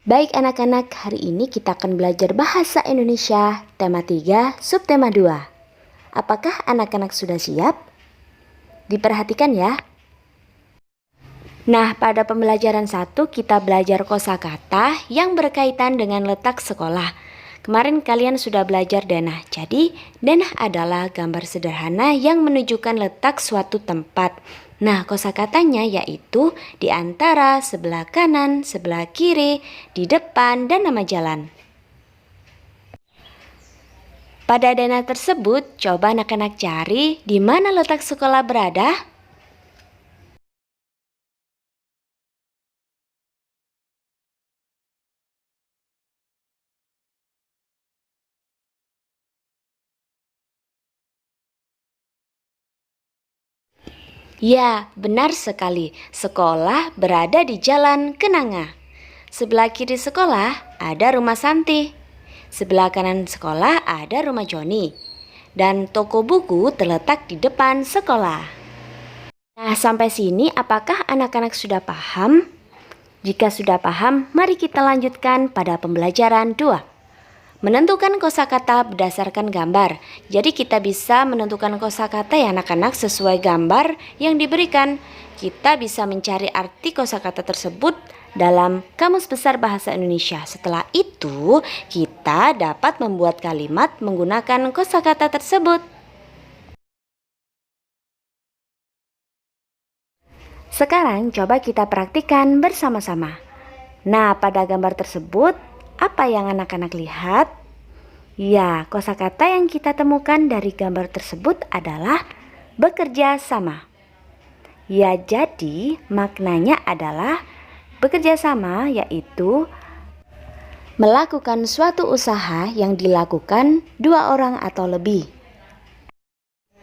Baik anak-anak, hari ini kita akan belajar bahasa Indonesia, tema 3, subtema 2. Apakah anak-anak sudah siap? Diperhatikan ya. Nah, pada pembelajaran 1 kita belajar kosakata yang berkaitan dengan letak sekolah. Kemarin kalian sudah belajar denah. Jadi, denah adalah gambar sederhana yang menunjukkan letak suatu tempat. Nah, kosakatanya yaitu di antara, sebelah kanan, sebelah kiri, di depan, dan nama jalan. Pada denah tersebut, coba anak-anak cari di mana letak sekolah berada. Ya, benar sekali. Sekolah berada di Jalan Kenanga. Sebelah kiri sekolah ada rumah Santi. Sebelah kanan sekolah ada rumah Joni. Dan toko buku terletak di depan sekolah. Nah, sampai sini apakah anak-anak sudah paham? Jika sudah paham, mari kita lanjutkan pada pembelajaran 2. Menentukan kosakata berdasarkan gambar. Jadi kita bisa menentukan kosakata ya anak-anak sesuai gambar yang diberikan. Kita bisa mencari arti kosakata tersebut dalam Kamus Besar Bahasa Indonesia. Setelah itu, kita dapat membuat kalimat menggunakan kosakata tersebut. Sekarang coba kita praktikkan bersama-sama. Nah, pada gambar tersebut, apa yang anak-anak lihat? Ya, kosakata yang kita temukan dari gambar tersebut adalah bekerja sama. Ya, jadi maknanya adalah bekerja sama yaitu melakukan suatu usaha yang dilakukan 2 orang atau lebih.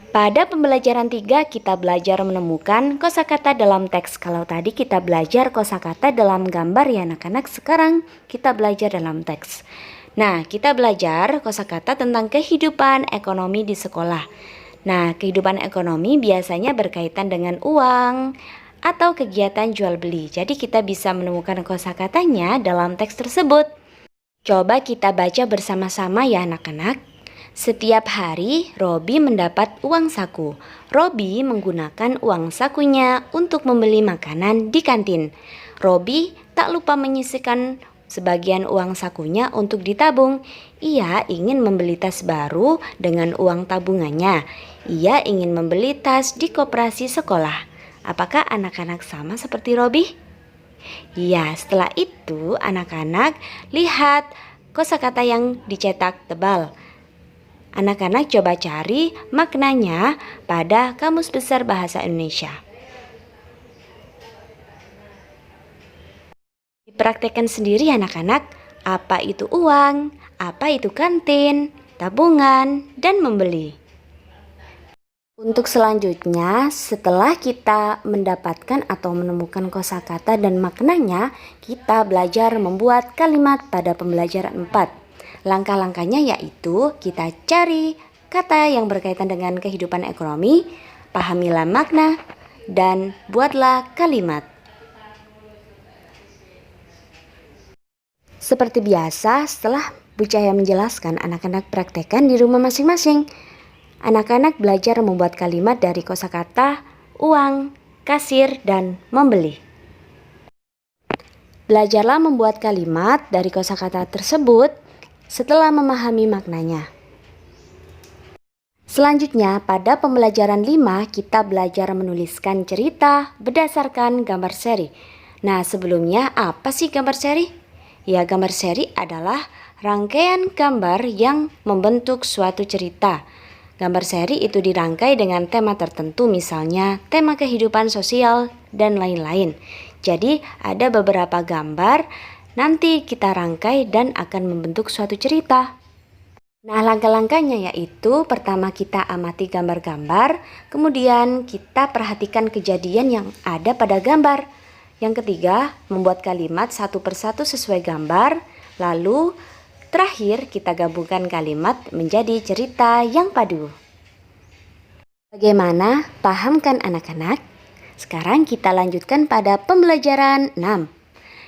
Pada pembelajaran 3 kita belajar menemukan kosakata dalam teks. Kalau tadi kita belajar kosakata dalam gambar ya anak-anak, sekarang kita belajar dalam teks. Nah, kita belajar kosakata tentang kehidupan ekonomi di sekolah. Nah, kehidupan ekonomi biasanya berkaitan dengan uang atau kegiatan jual beli. Jadi kita bisa menemukan kosakatanya dalam teks tersebut. Coba kita baca bersama-sama ya anak-anak. Setiap hari, Robi mendapat uang saku. Robi menggunakan uang sakunya untuk membeli makanan di kantin. Robi tak lupa menyisihkan sebagian uang sakunya untuk ditabung. Ia ingin membeli tas baru dengan uang tabungannya. Ia ingin membeli tas di koperasi sekolah. Apakah anak-anak sama seperti Robi? Ya, setelah itu anak-anak lihat kosakata yang dicetak tebal. Anak-anak coba cari maknanya pada Kamus Besar Bahasa Indonesia. Dipraktekkan sendiri anak-anak, apa itu uang, apa itu kantin, tabungan, dan membeli. Untuk selanjutnya, setelah kita mendapatkan atau menemukan kosakata dan maknanya, kita belajar membuat kalimat pada pembelajaran 4. Langkah-langkahnya yaitu kita cari kata yang berkaitan dengan kehidupan ekonomi, pahamilah makna, dan buatlah kalimat. Seperti biasa, setelah Bu Cahaya menjelaskan, anak-anak praktekkan di rumah masing-masing. Anak-anak belajar membuat kalimat dari kosakata uang, kasir, dan membeli. Belajarlah membuat kalimat dari kosakata tersebut setelah memahami maknanya. Selanjutnya, pada pembelajaran 5 kita belajar menuliskan cerita berdasarkan gambar seri. Nah, sebelumnya apa sih gambar seri? Ya, gambar seri adalah rangkaian gambar yang membentuk suatu cerita. Gambar seri itu dirangkai dengan tema tertentu, misalnya tema kehidupan sosial dan lain-lain. Jadi, ada beberapa gambar nanti kita rangkai dan akan membentuk suatu cerita. Nah, langkah-langkahnya yaitu pertama kita amati gambar-gambar, kemudian kita perhatikan kejadian yang ada pada gambar. Yang ketiga, membuat kalimat satu persatu sesuai gambar, lalu terakhir kita gabungkan kalimat menjadi cerita yang padu. Bagaimana? Paham kan anak-anak? Sekarang kita lanjutkan pada pembelajaran 6.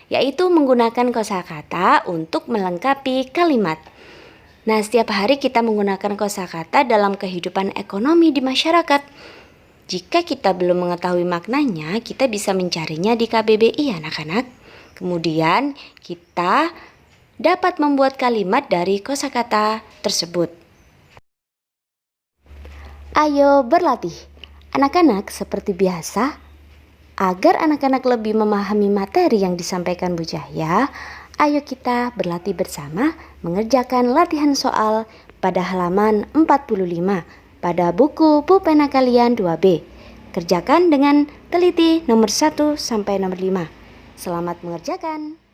yaitu menggunakan kosakata untuk melengkapi kalimat. Nah, setiap hari kita menggunakan kosakata dalam kehidupan ekonomi di masyarakat. Jika kita belum mengetahui maknanya, kita bisa mencarinya di KBBI anak-anak. Kemudian kita dapat membuat kalimat dari kosakata tersebut. Ayo berlatih. Anak-anak, seperti biasa, agar anak-anak lebih memahami materi yang disampaikan Bu Cahya, ayo kita berlatih bersama mengerjakan latihan soal pada halaman 45 pada buku pulpena kalian 2B. Kerjakan dengan teliti nomor 1 sampai nomor 5. Selamat mengerjakan.